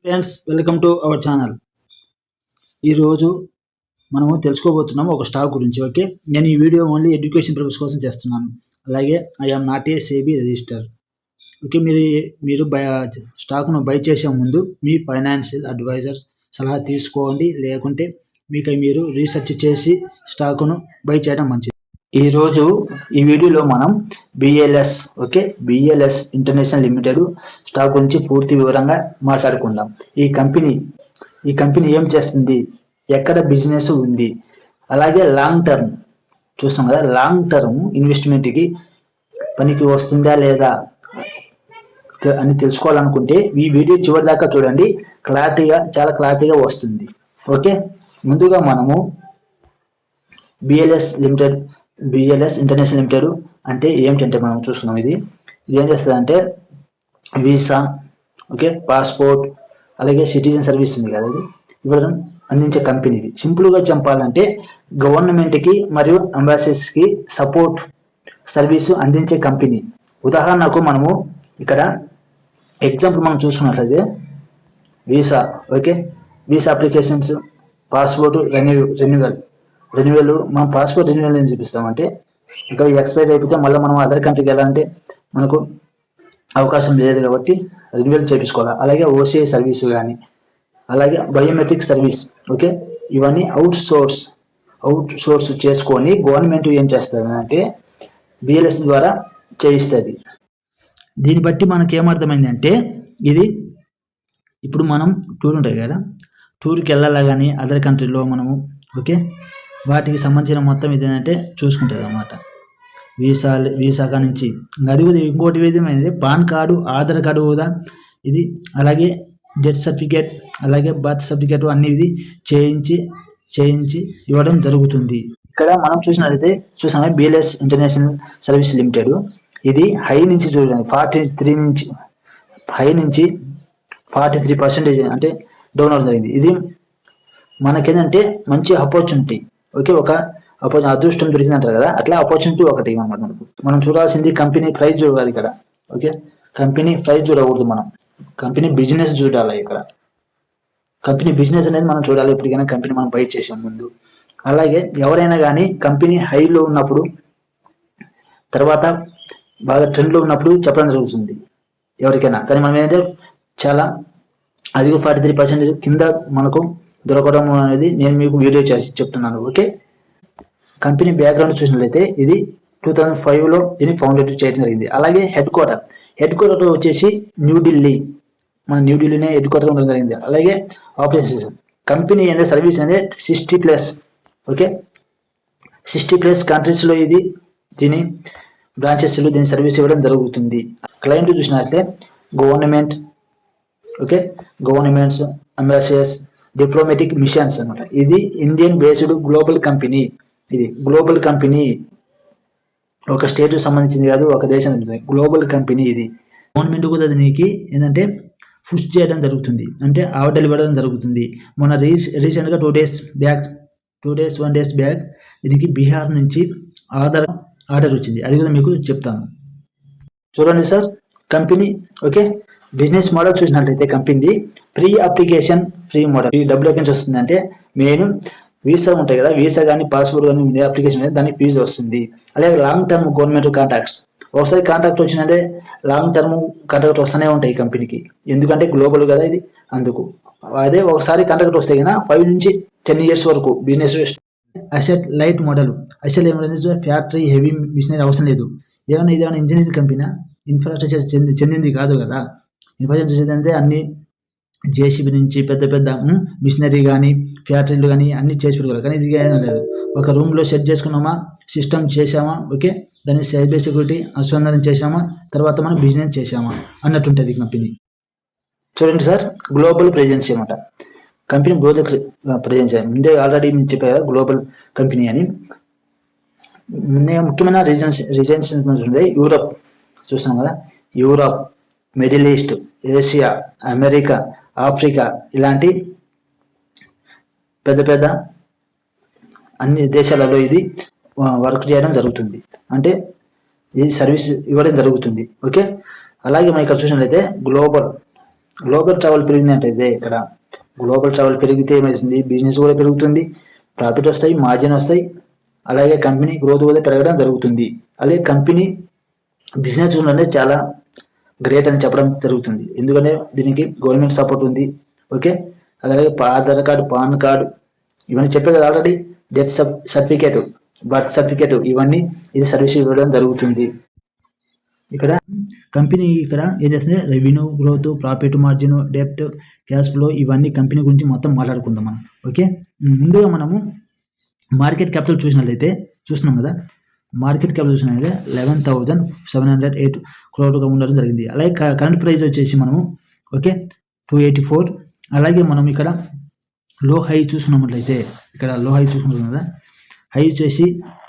Friends, welcome to our channel. ఈరోజు మనము తెలుసుకోబోతున్నాము ఒక స్టాక్ గురించి. ఓకే, నేను ఈ వీడియో ఓన్లీ ఎడ్యుకేషన్ పర్పస్ కోసం చేస్తున్నాను. అలాగే I'm not a సేబీ register. Okay, మీరు స్టాక్ను బై చేసే ముందు మీ ఫైనాన్షియల్ అడ్వైజర్ సలహా తీసుకోండి, లేకుంటే మీరు రీసెర్చ్ చేసి స్టాక్ను బై చేయడం మంచిది. ఈరోజు ఈ వీడియోలో మనం బిఎల్ఎస్ ఇంటర్నేషనల్ లిమిటెడ్ స్టాక్ గురించి పూర్తి వివరంగా మాట్లాడుకుందాం. ఈ కంపెనీ ఏం చేస్తుంది, ఎక్కడ బిజినెస్ ఉంది, అలాగే లాంగ్ టర్మ్ చూస్తాం కదా, లాంగ్ టర్మ్ ఇన్వెస్ట్మెంట్కి పనికి వస్తుందా లేదా అని తెలుసుకోవాలనుకుంటే ఈ వీడియో చివరి దాకా చూడండి. చాలా క్లారిటీగా వస్తుంది. ఓకే, ముందుగా మనము బిఎల్ఎస్ ఇంటర్నేషనల్ లిమిటెడ్ అంటే ఏమిటంటే మనం చూసుకున్నాం. ఇది ఏం చేస్తుంది అంటే వీసా, ఓకే, పాస్పోర్ట్, అలాగే సిటిజన్ సర్వీస్ ఉంది కదా, ఇది ఇవ్వడం అందించే కంపెనీ. ఇది సింపుల్గా చెప్పాలంటే గవర్నమెంట్కి మరియు అంబాసిడర్స్కి సపోర్ట్ సర్వీసు అందించే కంపెనీ. ఉదాహరణకు మనము ఇక్కడ ఎగ్జాంపుల్ మనం చూసుకున్నట్లయితే visa, okay, visa applications, passport renewal. మనం పాస్పోర్ట్ రెన్యువల్ ఏం చూపిస్తామంటే ఇక్కడ ఎక్స్పైర్ అయిపోతే మళ్ళీ మనం అదర్ కంట్రీకి వెళ్ళాలంటే మనకు అవకాశం లేదు కాబట్టి రెన్యువల్ చేయించుకోవాలి. అలాగే ఓసీఐ సర్వీసు కానీ, అలాగే బయోమెట్రిక్ సర్వీస్, ఓకే, ఇవన్నీ అవుట్ సోర్స్ చేసుకొని గవర్నమెంట్ ఏం చేస్తుంది అంటే బిఎల్ఎస్ ద్వారా చేయిస్తుంది. దీన్ని బట్టి మనకి ఏమర్థమైందంటే ఇది ఇప్పుడు మనం టూర్ ఉంటాయి కదా, టూర్కి వెళ్ళాలా కానీ అదర్ కంట్రీలో మనము, ఓకే, వాటికి సంబంధించిన మొత్తం ఇదేంటంటే చూసుకుంటుంది అన్నమాట. వీసా నుంచి అది ఇంకోటి విధమైనది పాన్ కార్డు, ఆధార్ కార్డు కూడా ఇది, అలాగే డెత్ సర్టిఫికేట్, అలాగే బర్త్ సర్టిఫికేట్ అన్ని ఇది చేయించి ఇవ్వడం జరుగుతుంది. ఇక్కడ మనం చూసినట్లయితే చూసాము బిఎల్ఎస్ ఇంటర్నేషనల్ సర్వీస్ లిమిటెడ్. ఇది హై నుంచి చూడండి 43% అంటే డౌన్ అవడం జరిగింది. ఇది మనకేంటంటే మంచి ఆపర్చునిటీ, ఓకే, ఒక అదృష్టం దొరికింది అంటారు కదా, అట్లా ఆపర్చునిటీ ఒకటి అన్నమాట. మనం చూడాల్సింది కంపెనీ ప్రైస్ చూడాలి ఇక్కడ. ఓకే, కంపెనీ ప్రైస్ చూడకూడదు, మనం కంపెనీ బిజినెస్ చూడాలి. ఇక్కడ కంపెనీ బిజినెస్ అనేది మనం చూడాలి ఎప్పటికైనా కంపెనీ మనం బై చేసే ముందు. అలాగే ఎవరైనా కానీ కంపెనీ హైలో ఉన్నప్పుడు, తర్వాత బాగా ట్రెండ్లో ఉన్నప్పుడు చెప్పడం జరుగుతుంది ఎవరికైనా. కానీ మనం ఏంటంటే చాలా అదిగో 43% కింద మనకు దొరకడం అనేది నేను మీకు వీడియో చేసి చెప్తున్నాను. ఓకే, కంపెనీ బ్యాక్గ్రౌండ్ చూసినట్లయితే ఇది 2005లో దీన్ని ఫౌండేట్ చేయడం జరిగింది. అలాగే హెడ్ క్వార్టర్ వచ్చేసి న్యూఢిల్లీ, మన న్యూఢిల్లీనే హెడ్ క్వార్టర్ ఉండడం జరిగింది. అలాగే ఆపరేషన్ కంపెనీ అనేది సర్వీస్ అనేది 60+, ఓకే, 60+ కంట్రీస్లో ఇది దీని బ్రాంచెస్లో దీని సర్వీస్ ఇవ్వడం జరుగుతుంది. క్లయింట్ చూసినట్లయితే government, okay, governments, ambassadors, diplomatic machines అనమాట. ఇది ఇండియన్ బేస్డ్ గ్లోబల్ కంపెనీ. ఇది గ్లోబల్ కంపెనీ, ఒక స్టేట్కి సంబంధించింది కాదు, ఒక దేశం గ్లోబల్ కంపెనీ. ఇది గవర్నమెంట్ కూడా దీనికి ఏంటంటే పుష్ చేయడం జరుగుతుంది, అంటే ఆర్డర్ ఇవ్వడం జరుగుతుంది. మొన్న రీసెంట్గా 1 days బ్యాక్ దీనికి బీహార్ నుంచి ఆర్డర్ వచ్చింది. అది కూడా మీకు చెప్తాను. చూడండి sir company, okay, business model చూసినట్లయితే company pre application free model. ఈ డబ్బులు ఎక్కడి నుంచి వస్తుంది అంటే మెయిన్ వీసా ఉంటాయి కదా, వీసా కానీ పాస్పోర్ట్ కానీ అప్లికేషన్ అనేది దానికి ఫీజు వస్తుంది. అలాగే లాంగ్ టర్మ్ గవర్నమెంట్ కాంట్రాక్ట్స్, ఒకసారి కాంట్రాక్ట్ వచ్చిందంటే లాంగ్ టర్మ్ కాంట్రాక్ట్ వస్తూనే ఉంటాయి ఈ కంపెనీకి, ఎందుకంటే గ్లోబల్ కదా ఇది, అందుకు. అదే ఒకసారి కాంట్రాక్ట్ వస్తే కన్నా 5 నుంచి 10 years వరకు business. Asset light model. Asset ఏమైనా ఫ్యాక్టరీ హెవీ మిషనరీ అవసరం లేదు. ఇదేమైనా ఇంజనీరింగ్ కంపెనీ, ఇన్ఫ్రాస్ట్రక్చర్ చెందింది కాదు కదా. ఇన్ఫ్రాస్ట్రక్చర్ చెందిందంటే అన్ని జేసీబీ నుంచి పెద్ద మిషనరీ కానీ ఫ్యాక్టరీలు కానీ అన్ని చేసి పెట్టుకోవాలి. కానీ ఇది ఏం లేదు, ఒక రూమ్లో సెట్ చేసుకున్నామా, సిస్టమ్ చేసామా, ఓకే, దాన్ని సైబర్ సెక్యూరిటీ అనుసంధానం చేసామా, తర్వాత మనం బిజినెస్ చేసామా అన్నట్టుంటుంది కంపెనీ. చూడండి సార్, గ్లోబల్ ప్రెజెన్స్ అనమాట. కంపెనీ గ్లోబల్ ప్రెజెన్స్ ముందే ఆల్రెడీ మేము చెప్పారు కదా గ్లోబల్ కంపెనీ అని. ముఖ్యమైన రీజన్స్ ఉంటాయి. యూరప్ చూస్తున్నాం కదా, Europe, middle east, Asia, America, Africa, ఇలాంటి పెద్ద అన్ని దేశాలలో ఇది వర్క్ చేయడం జరుగుతుంది, అంటే ఇది సర్వీస్ ఇవ్వడం జరుగుతుంది. ఓకే, అలాగే మనం ఇక్కడ చూసినట్లయితే గ్లోబల్ ట్రావెల్ పెరిగిందంటే ఇక్కడ గ్లోబల్ ట్రావెల్ పెరిగితే ఏమవుతుంది, బిజినెస్ కూడా పెరుగుతుంది, ప్రాఫిట్ వస్తాయి, మార్జిన్ వస్తాయి, అలాగే కంపెనీ గ్రోత్ కూడా పెరగడం జరుగుతుంది. అలాగే కంపెనీ బిజినెస్ చూడండి చాలా గ్రేట్ అని చెప్పడం జరుగుతుంది, ఎందుకంటే దీనికి గవర్నమెంట్ సపోర్ట్ ఉంది. ఓకే, అలాగే ఆధార్ కార్డు, పాన్ కార్డు ఇవన్నీ చెప్పే కదా already, death certificate, birth certificate ఇవన్నీ ఇది సర్వీస్ ఇవ్వడం జరుగుతుంది. ఇక్కడ కంపెనీ ఇక్కడ ఏం చేస్తుంది, revenue growth, profit margin, depth, cash flow ఇవన్నీ కంపెనీ గురించి మొత్తం మాట్లాడుకుందాం మనం. ఓకే, ముందుగా మనము మార్కెట్ క్యాపిటల్ చూస్తున్నాం కదా, మార్కెట్ క్యాపిటల్ చూసినట్లయితే 11,708 crore ఉండడం జరిగింది. అలాగే కరెంట్ ప్రైస్ వచ్చేసి మనము ఓకే 284. అలాగే మనం ఇక్కడ లో హై చూసుకున్నట్లయితే ఇక్కడ లో హై చూసుకుంటున్నాం కదా, హై వచ్చేసి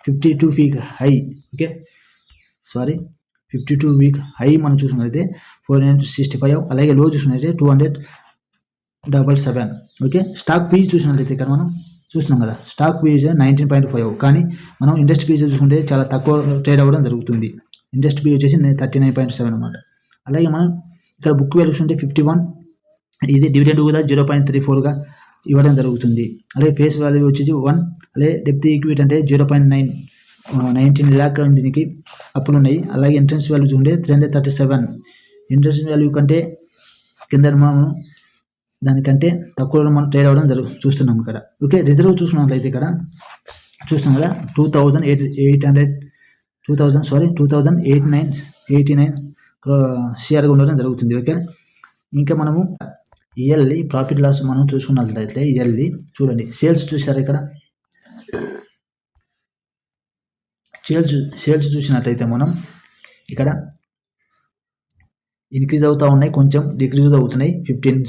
52 week high. Okay 52 week high మనం చూసుకున్నట్లయితే 465. అలాగే లో చూసుకున్నట్లయితే 277. ఓకే, స్టాక్ పీజ్ చూసినట్లయితే ఇక్కడ మనం చూస్తున్నాం కదా, స్టాక్ పీజ్ 19.5, కానీ మనం ఇండస్ట్రీ పీజ్ చూసుకుంటే చాలా తక్కువ ట్రేడ్ అవ్వడం జరుగుతుంది. ఇండస్ట్రీ పీజ్ వచ్చేసి 39.7 అనమాట. అలాగే మనం ఇక్కడ బుక్ వాల్యూ చూసుకుంటే 51, ఇది డివిడెండ్ కూడా 0.34గా ఇవ్వడం జరుగుతుంది. అలాగే ఫేస్ వాల్యూ వచ్చేసి 1, అలాగే డెప్త్ ఈక్విటీ అంటే 0.19 lakh దీనికి అప్పులు ఉన్నాయి. అలాగే ఎంట్రన్స్ వాల్యూ చూసుకుంటే 337, ఎంట్రన్స్ వాల్యూ కంటే కింద మనం దానికంటే తక్కువ మనం ట్రేడ్ అవ్వడం చూస్తున్నాం ఇక్కడ. ఓకే, రిజర్వ్ చూసుకున్నట్లయితే ఇక్కడ చూస్తున్నాం కదా 2,889 షేర్గా ఉండడం జరుగుతుంది. ఓకే, ఇంకా మనము ఇయర్లీ ప్రాఫిట్ లాస్ మనం చూసుకున్నట్లయితే ఇయర్లీ చూడండి, సేల్స్ చూసారు ఇక్కడ, సేల్స్ చూసినట్లయితే మనం ఇక్కడ ఇంక్రీజ్ అవుతూ ఉన్నాయి, కొంచెం డిక్రీజ్ అవుతున్నాయి, 1,500,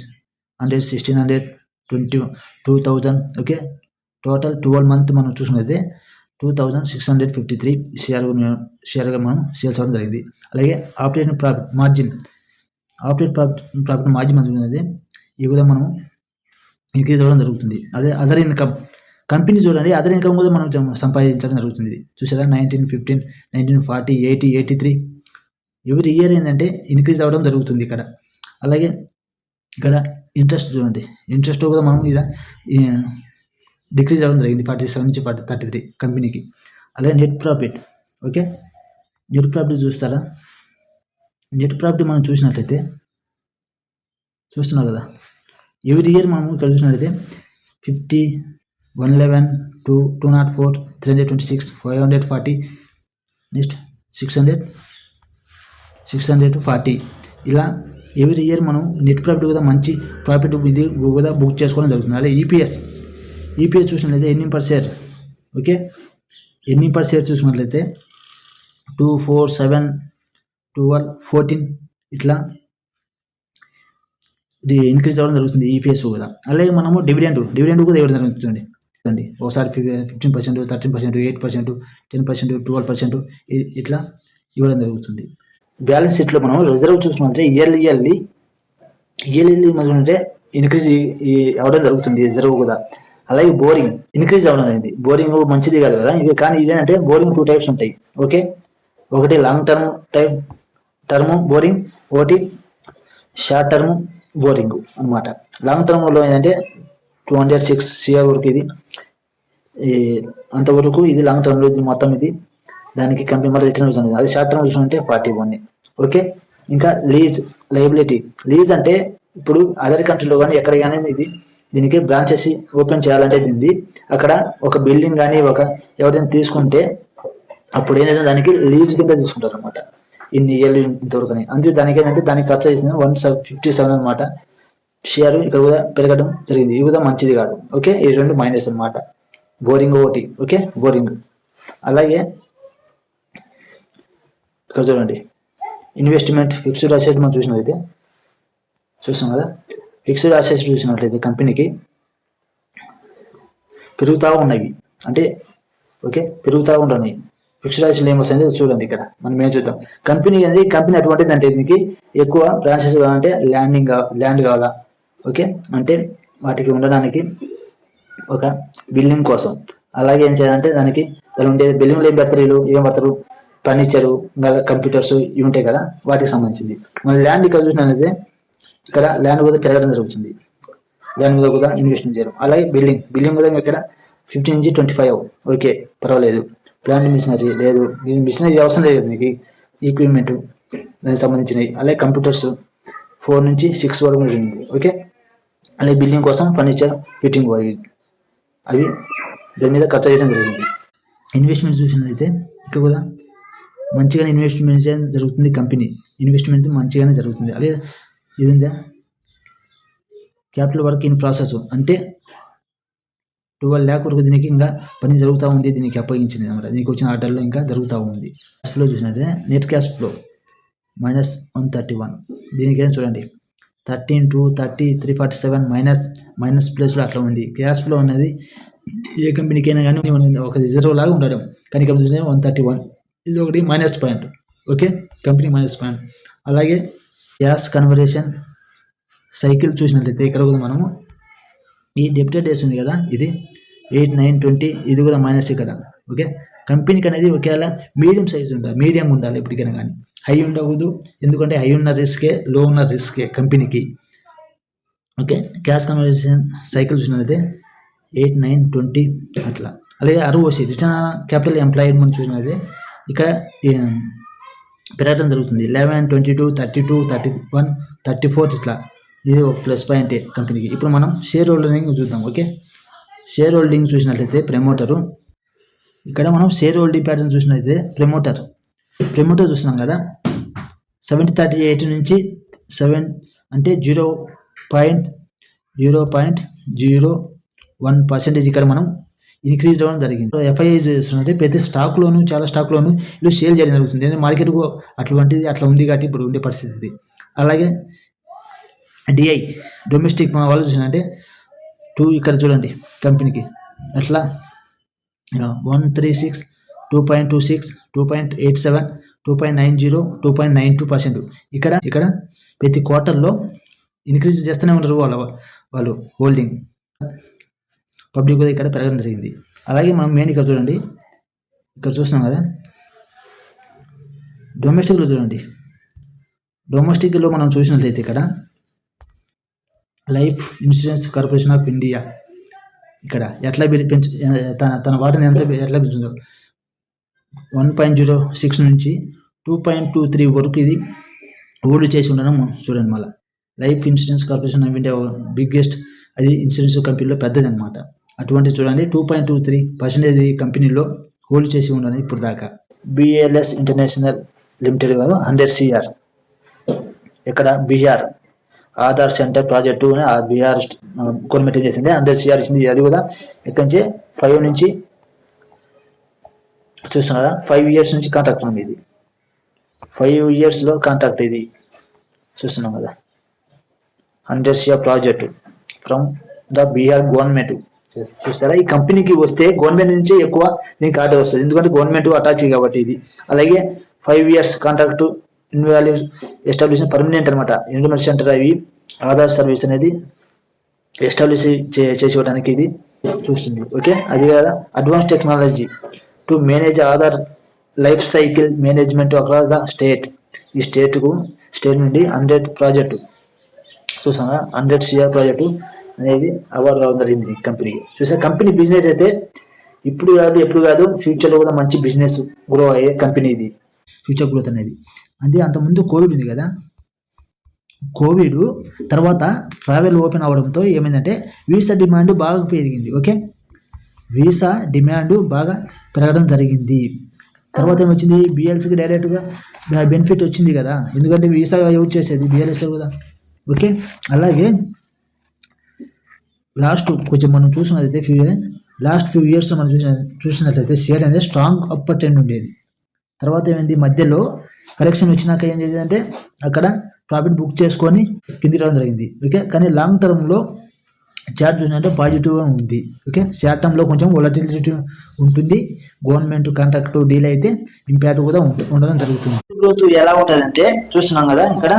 1,600, 22,000. ఓకే, టోటల్ 12 month మనం చూసినట్లయితే 2,653 షేర్గా మనం సేల్స్ అవ్వడం జరిగింది. అలాగే ఆపరేటింగ్ ప్రాఫిట్ మార్జిన్ మనం చూసినట్లయితే ఈ విధంగా మనం ఇంక్రీజ్ అవ్వడం జరుగుతుంది. అదే అదర్ ఇన్కమ్ కంపెనీ చూడండి, అదర్ ఇన్కమ్ కూడా మనం సంపాదించడం జరుగుతుంది. చూసారా 1915, 1940, 80, 83 ఎవ్రీ ఇయర్ ఏంటంటే ఇంక్రీజ్ అవ్వడం జరుగుతుంది ఇక్కడ. అలాగే ఇక్కడ ఇంట్రెస్ట్ చూడండి, ఇంట్రెస్ట్ కూడా మనం ఇది డిక్రీజ్ అవ్వడం జరిగింది 47 నుంచి 33 కంపెనీకి. అలాగే net profit, okay net profit చూస్తారా, నెట్ ప్రాఫిట్ మనం చూసినట్లయితే చూస్తున్నారు కదా, ఎవ్రీ ఇయర్ మనం ఇక్కడ చూసినట్లయితే 50, 111, 204, 326, 540, నెక్స్ట్ 640 ఇలా ఎవ్రీ ఇయర్ మనం నెట్ ప్రాఫిట్ కూడా మంచి ప్రాఫిట్ ఇది కూడా బుక్ చేసుకోవడం జరుగుతుంది. అలాగే ఈపీఎస్ చూసినట్లయితే earning per share, okay earning per share చూసినట్లయితే 2, 4, 7, 12, 14 ఇట్లా ఇది ఇంక్రీజ్ అవ్వడం జరుగుతుంది ఈపీఎస్ కూడా. అలాగే మనము డివిడెండ్ కూడా ఇవ్వడం జరుగుతుంది అండి, ఒకసారి 15%, 13%, 8%, 10%, 12% ఇట్లా ఇవ్వడం జరుగుతుంది. బ్యాలెన్స్ షీట్లో మనం రిజర్వ్ చూసుకుంటే ఇయర్లీ అంటే ఇంక్రీజ్ అవ్వడం జరుగుతుంది రిజర్వ్ కూడా. అలాగే బోరింగ్ ఇంక్రీజ్ అవ్వడం అనేది, బోరింగ్ మంచిది కాదు కదా ఇది, కానీ ఇదేంటంటే బోరింగ్ 2 types ఉంటాయి. ఓకే, ఒకటి లాంగ్ టర్మ్ బోరింగ్, ఒకటి షార్ట్ టర్మ్ బోరింగ్ అనమాట. లాంగ్ టర్మ్లో ఏంటంటే 206 CR వరకు ఇది అంతవరకు ఇది లాంగ్ టర్మ్లో ఇది మొత్తం ఇది దానికి కంపెనీ మళ్ళీ రిటర్న్ అవుతుంది. అది షార్ట్ టర్మ్ చూసుకుంటే 41. ఓకే, ఇంకా లయబిలిటీ అంటే ఇప్పుడు అదర్ కంట్రీలో కానీ ఎక్కడ కానీ దీనికి బ్రాంచెస్ ఓపెన్ చేయాలంటే దీన్ని అక్కడ ఒక బిల్డింగ్ కానీ ఎవరైనా తీసుకుంటే అప్పుడు ఏంటంటే దానికి లీజ్ కింద తీసుకుంటారు అనమాట, ఇన్ని ఇయర్లు ఇంతవరకు అని. అందుకే దానికి ఏంటంటే దానికి ఖర్చు చేసింది 157 అనమాట. షేర్ ఇక్కడ కూడా పెరగడం జరిగింది, ఇది కూడా మంచిది కాదు. ఓకే, ఈ 2 మైనస్ అనమాట, బోరింగ్ ఒకటి. Okay, boring. అలాగే ఇక్కడ చూడండి ఇన్వెస్ట్మెంట్ ఫిక్స్డ్ అసెట్ మనం చూసాం కదా, ఫిక్స్డ్ అసెట్స్ చూసినట్లయితే కంపెనీకి పెరుగుతూ ఉన్నాయి అంటే ఓకే పెరుగుతూ ఉంటున్నాయి. ఫిక్స్డ్ అసెట్స్ ఏమొస్తుంది చూడండి, ఇక్కడ మనం ఏం చూద్దాం. కంపెనీ అటువంటిది అంటే దీనికి ఎక్కువ బ్రాంచెస్ కావాలంటే ల్యాండ్ కావాలా, ఓకే అంటే వాటికి ఉండడానికి ఒక బిల్డింగ్ కోసం. అలాగే ఏం చేయాలంటే దానికి ఉండే బిల్డింగ్లు ఏం పెడతారు ఫర్నిచరు, కంప్యూటర్స్ ఇవి ఉంటాయి కదా వాటికి సంబంధించింది. మన ల్యాండ్ ఇక్కడ చూసినట్లయితే ఇక్కడ ల్యాండ్ కూడా పెరగడం జరుగుతుంది, ల్యాండ్ మీద కూడా ఇన్వెస్ట్మెంట్ చేయడం. అలాగే బిల్డింగ్ కూడా ఇక్కడ 15 నుంచి 25, ఓకే పర్వాలేదు. ప్లాంట్ మిషనరీ లేదు, మిషనరీ అవసరం లేదు మీకు, ఈక్విప్మెంట్ దానికి సంబంధించినవి. అలాగే కంప్యూటర్స్ 4 నుంచి 6 వరకు ఉంటుంది, ఓకే. అలాగే బిల్డింగ్ కోసం ఫర్నిచర్ ఫిట్టింగ్ అవి దాని మీద ఖర్చు చేయడం జరిగింది. ఇన్వెస్ట్మెంట్ చూసినట్లయితే ఇక్కడ కూడా మంచిగానే ఇన్వెస్ట్మెంట్ జరుగుతుంది, కంపెనీ ఇన్వెస్ట్మెంట్ మంచిగానే జరుగుతుంది. అలాగే ఇదిందా క్యాపిటల్ వర్క్ ఇన్ ప్రాసెస్ అంటే 12 lakh వరకు దీనికి ఇంకా పని జరుగుతూ ఉంది, దీనికి అప్పగించింది అనమాట. దీనికి వచ్చిన ఆర్డర్లో ఇంకా జరుగుతూ ఉంది. క్యాష్ ఫ్లో చూసినట్లయితే నెట్ క్యాష్ ఫ్లో -131, దీనికి ఏం చూడండి 13 30 347 మైనస్ ప్లేస్లో అట్లా ఉంది. క్యాష్ ఫ్లో అనేది ఏ కంపెనీకైనా కానీ ఒక రిజర్వ్ లాగా ఉండడం, కానీ ఇక్కడ చూస్తే 131, ఇది ఒకటి minus point, okay company minus point. అలాగే క్యాష్ కన్వర్జేషన్ సైకిల్ చూసినట్లయితే ఇక్కడ కూడా మనము ఈ డెబిటర్ డేస్ ఉంది కదా, ఇది 8, 9, 20, ఇది కూడా మైనస్ ఇక్కడ, ఓకే. కంపెనీకి అనేది ఒకవేళ మీడియం సైజ్ ఉండాలి, మీడియం ఉండాలి ఎప్పటికైనా కానీ, హై ఉండకూడదు. ఎందుకంటే హై ఉన్న రిస్కే, లో ఉన్న రిస్కే కంపెనీకి, ఓకే. క్యాష్ కన్వర్జేషన్ సైకిల్ చూసినట్లయితే 8, 9, 20 అట్లా. అలాగే ROC రిటర్న్ క్యాపిటల్ ఎంప్లాయిడ్ మనం చూసినట్లయితే ఇక్కడ పెరగడం జరుగుతుంది, 11, 22, 32, 31, 34 ఇట్లా. ఇది ఒక ప్లస్ పాయింటే కంపెనీకి. ఇప్పుడు మనం షేర్ హోల్డింగ్ చూద్దాం, ఓకే. షేర్ హోల్డింగ్ చూసినట్లయితే ప్రమోటరు, ఇక్కడ మనం షేర్ హోల్డింగ్ ప్యాటర్న్ చూసినట్లయితే ప్రమోటర్ చూస్తున్నాం కదా, 70-38 నుంచి 7 అంటే 0.01% ఇక్కడ మనం ఇంక్రీజ్ అవ్వడం జరిగింది. FII చూస్తుంటే ప్రతి స్టాక్లోను చాలా స్టాక్లోను ఇది సేల్ చేయడం జరుగుతుంది, మార్కెట్ అట్లా ఉంది కాబట్టి ఇప్పుడు ఉండే పరిస్థితి. అలాగే DI డొమెస్టిక్ మన వాళ్ళు చూసినట్టే 2 ఇక్కడ చూడండి కంపెనీకి అట్లా 136, 2.26, 2.87, 2.90, 2.92%. ఇక్కడ ప్రతి క్వార్టర్లో ఇంక్రీజ్ చేస్తూనే ఉంటారు వాళ్ళు హోల్డింగ్. పబ్లిక్ కూడా ఇక్కడ పెరగడం జరిగింది. అలాగే మనం మెయిన్ ఇక్కడ చూడండి, ఇక్కడ చూస్తున్నాం కదా డొమెస్టిక్లో చూడండి, డొమెస్టిక్లో మనం చూసినట్లయితే ఇక్కడ life insurance corporation of India ఇక్కడ ఎట్లా తన వాటాని ఎట్లా పెంచుతుందో 1.06 నుంచి 2.23 వరకు ఇది హోల్డ్ చేసి ఉండడం చూడండి. మళ్ళీ life insurance corporation of India biggest అది ఇన్సూరెన్స్ కంపెనీలో పెద్దది అనమాట. అటువంటి చూడండి 2.23% కంపెనీలో హోల్డ్ చేసి ఉండడం ఇప్పుడు దాకా. BALS ఇంటర్నేషనల్ లిమిటెడ్ 100 CR ఇక్కడ B R Aadhaar center project B R government చేసింది, 100 CR ఇచ్చింది. అది కూడా ఎక్కడి నుంచి 5 నుంచి చూస్తున్నారా 5 years నుంచి కాంట్రాక్ట్ ఉంది. ఇది 5 yearsలో కాంట్రాక్ట్ ఇది చూస్తున్నాం కదా, 100 CR project from the B R government. చూస్తారా ఈ కంపెనీకి వస్తే గవర్నమెంట్ నుంచి ఎక్కువ దీనికి ఆర్డర్ వస్తుంది, ఎందుకంటే గవర్నమెంట్ అటాచ్ కాబట్టి ఇది. అలాగే 5 years కాంట్రాక్ట్ ఇన్వాల్యూ ఎస్టాబ్లిష్ పర్మనెంట్ అనమాట. ఇన్వెస్ట్మెంట్ సెంటర్ అవి ఆధార్ సర్వీస్ అనేది ఎస్టాబ్లిష్ చేసేయడానికి ఇది చూస్తుంది, ఓకే. అది కదా advance technology to manage Aadhaar life cycle management across the state. ఈ స్టేట్ నుండి 100 ప్రాజెక్టు చూసాం, 100 CR ప్రాజెక్టు అనేది అవార్డు రావడం జరిగింది ఈ కంపెనీకి. చూసా కంపెనీ బిజినెస్ అయితే ఇప్పుడు కాదు ఎప్పుడు కాదు, ఫ్యూచర్లో కూడా మంచి బిజినెస్ గ్రో అయ్యే కంపెనీ ఇది, ఫ్యూచర్ గ్రోత్ అనేది. అంతే అంతకుముందు కోవిడ్ ఉంది కదా, కోవిడ్ తర్వాత ట్రావెల్ ఓపెన్ అవ్వడంతో ఏమైందంటే వీసా డిమాండ్ బాగా పెరిగింది, ఓకే. వీసా డిమాండ్ బాగా పెరగడం జరిగింది. తర్వాత ఏమొచ్చింది, BLSకి డైరెక్ట్గా బెనిఫిట్ వచ్చింది కదా, ఎందుకంటే వీసా యూజ్ చేసేది BLS కదా, ఓకే. అలాగే కొంచెం మనం చూసినట్లయితే లాస్ట్ ఫ్యూ ఇయర్స్లో మనం చూసినట్లయితే షేర్ అనేది స్ట్రాంగ్ అప్పర్ ట్రెండ్ ఉండేది. తర్వాత ఏమైంది, మధ్యలో కరెక్షన్ వచ్చినాక ఏం చేసిందంటే అక్కడ ప్రాఫిట్ బుక్ చేసుకొని కిందికి రావడం జరిగింది, ఓకే. కానీ లాంగ్ టర్మ్లో చార్ట్ చూసినట్టే పాజిటివ్గా ఉంది, ఓకే. షార్ట్ టర్మ్లో కొంచెం వొలటిలిటీ ఉంటుంది, గవర్నమెంట్ కాంట్రాక్ట్ డీల్ అయితే ఇంపాక్ట్ కూడా ఉండడం జరుగుతుంది. గ్రోత్ ఎలా ఉంటుందంటే చూస్తున్నాం కదా, ఇక్కడ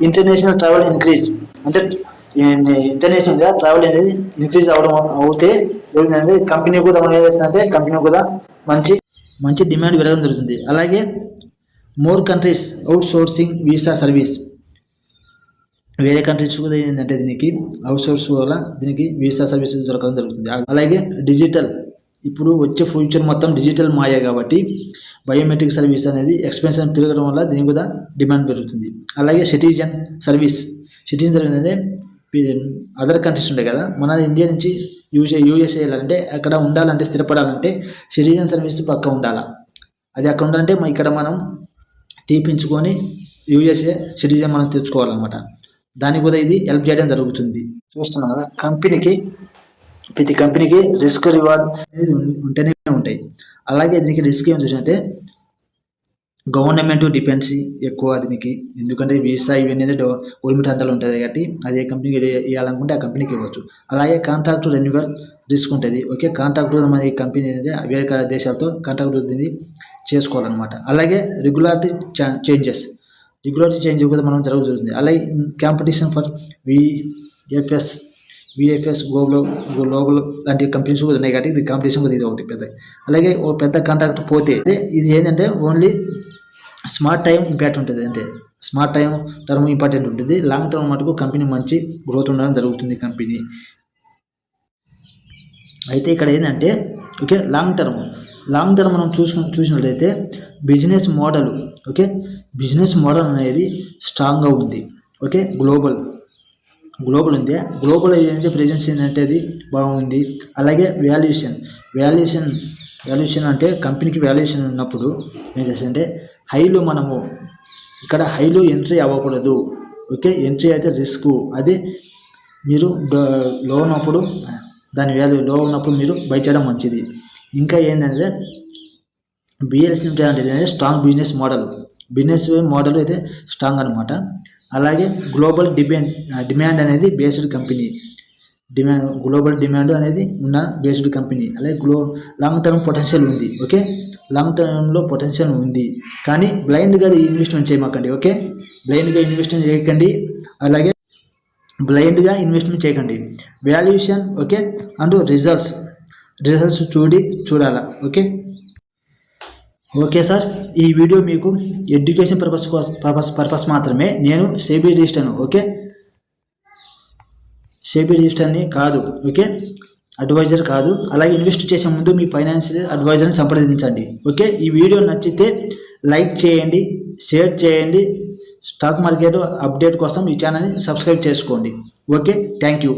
ఇంటర్నేషనల్ ట్రావెల్ ఇంక్రీజ్ అంటే ఇంటర్నేషనల్గా ట్రావెల్ అనేది ఇంక్రీజ్ అవుతే జరుగుతుంది. కంపెనీ కూడా మనం ఏం చేస్తుందంటే కంపెనీ కూడా మంచి డిమాండ్ పెరగడం జరుగుతుంది. అలాగే more countries out sourcing visa service వేరే కంట్రీస్ కూడా ఏంటంటే దీనికి అవుట్సోర్స్ వల్ల దీనికి వీసా సర్వీసెస్ దొరకడం జరుగుతుంది. అలాగే డిజిటల్, ఇప్పుడు వచ్చే ఫ్యూచర్ మొత్తం డిజిటల్ మాయే కాబట్టి బయోమెట్రిక్ సర్వీస్ అనేది ఎక్స్పెన్షన్ పెరగడం వల్ల దీనికి కూడా డిమాండ్ పెరుగుతుంది. అలాగే సిటిజన్ సర్వీస్ అంటే అదర్ కంట్రీస్ ఉంటాయి కదా, మన ఇండియా నుంచి యూఎస్ఏ వెళ్ళాలంటే అక్కడ ఉండాలంటే స్థిరపడాలంటే సిటిజన్ సర్వీస్ పక్క ఉండాలా. అది అక్కడ ఉండాలంటే ఇక్కడ మనం తీపించుకొని యూఎస్ఏ సిటిజన్ మనం తెచ్చుకోవాలన్నమాట. దానికి కూడా ఇది హెల్ప్ చేయడం జరుగుతుంది. చూస్తున్నాం కదా, ప్రతి కంపెనీకి రిస్క్ రివార్డ్ అనేది ఉంటేనే ఉంటాయి. అలాగే దీనికి రిస్క్ ఏం చూసినట్టే గవర్నమెంట్ డిపెండ్సీ ఎక్కువ దీనికి, ఎందుకంటే వీసా ఇవన్నీ గవర్నమెంట్ అండర్లో ఉంటుంది కాబట్టి అది ఏ కంపెనీకి ఇవ్వాలనుకుంటే ఆ కంపెనీకి ఇవ్వచ్చు. అలాగే కాంట్రాక్ట్ రెన్యువల్ రిస్క్ ఉంటుంది. ఓకే, కాంట్రాక్ట్ మన ఈ కంపెనీ అనేది వేరే దేశాలతో కాంట్రాక్ట్ దీన్ని చేసుకోవాలన్నమాట. అలాగే రెగ్యులారిటీ చేంజ్ కూడా మనం జరుగుతుంది. అలాగే కాంపిటీషన్ ఫర్ విఎఫ్ఎస్ గ్లోబల్ లాంటి కంపెనీస్ కూడా ఉన్నాయి కాబట్టి ఇది కాంపిటీషన్ కూడా ఇది ఒకటి పెద్ద. అలాగే ఓ పెద్ద కాంట్రాక్ట్ పోతే ఇది ఏంటంటే ఓన్లీ స్మార్ట్ టైం ఇంపాక్ట్ ఉంటుంది, అంటే స్మార్ట్ టైం టర్మ్ ఇంపార్టెంట్ ఉంటుంది. లాంగ్ టర్మ్ మటుకు కంపెనీ మంచి గ్రోత్ ఉండడం జరుగుతుంది కంపెనీ. అయితే ఇక్కడ ఏంటంటే ఓకే లాంగ్ టర్మ్ మనం చూసినట్లయితే బిజినెస్ మోడల్ అనేది స్ట్రాంగ్గా ఉంది. ఓకే, గ్లోబల్ ఉంది. గ్లోబల్ ఏంటంటే ప్రెజెన్స్ ఏంటంటే అది బాగుంది. అలాగే వాల్యుయేషన్ అంటే కంపెనీకి వాల్యుయేషన్ ఉన్నప్పుడు ఏం చేస్తుందంటే హైలో ఎంట్రీ అవ్వకూడదు. ఓకే, ఎంట్రీ అయితే రిస్క్, అది మీరు లో ఉన్నప్పుడు దాని వాల్యూ లో ఉన్నప్పుడు మీరు బై చేయడం మంచిది. ఇంకా ఏంటంటే బిఎల్సి అంటే స్ట్రాంగ్ బిజినెస్ మోడల్ అయితే స్ట్రాంగ్ అనమాట. అలాగే గ్లోబల్ డిమాండ్ అనేది బేస్డ్ కంపెనీ, గ్లోబల్ డిమాండ్ అనేది ఉన్న బేస్డ్ కంపెనీ. అలాగే లాంగ్ టర్మ్ పొటెన్షియల్ ఉంది. ఓకే, లాంగ్ టర్మ్లో పొటెన్షియల్ ఉంది, కానీ బ్లైండ్గా ఇన్వెస్ట్మెంట్ చేయమాకండి. ఓకే, బ్లైండ్గా ఇన్వెస్ట్మెంట్ చేయకండి. అలాగే బ్లైండ్గా ఇన్వెస్ట్మెంట్ చేయకండి. వాల్యుయేషన్ ఓకే అండ్ రిజల్ట్స్ చూడాలా. ఓకే సార్, ఈ వీడియో మీకు ఎడ్యుకేషన్ పర్పస్ మాత్రమే. నేను సెబీ రిజిస్టర్ని కాదు. ఓకే, అడ్వైజర్ కాదు. అలాగే ఇన్వెస్ట్ చేసే ముందు మీ ఫైనాన్షియల్ అడ్వైజర్ని సంప్రదించండి. ఓకే, ఈ వీడియో నచ్చితే లైక్ చేయండి, షేర్ చేయండి. స్టాక్ మార్కెట్ అప్డేట్ కోసం ఈ ఛానల్ని సబ్స్క్రైబ్ చేసుకోండి. Okay, thank you.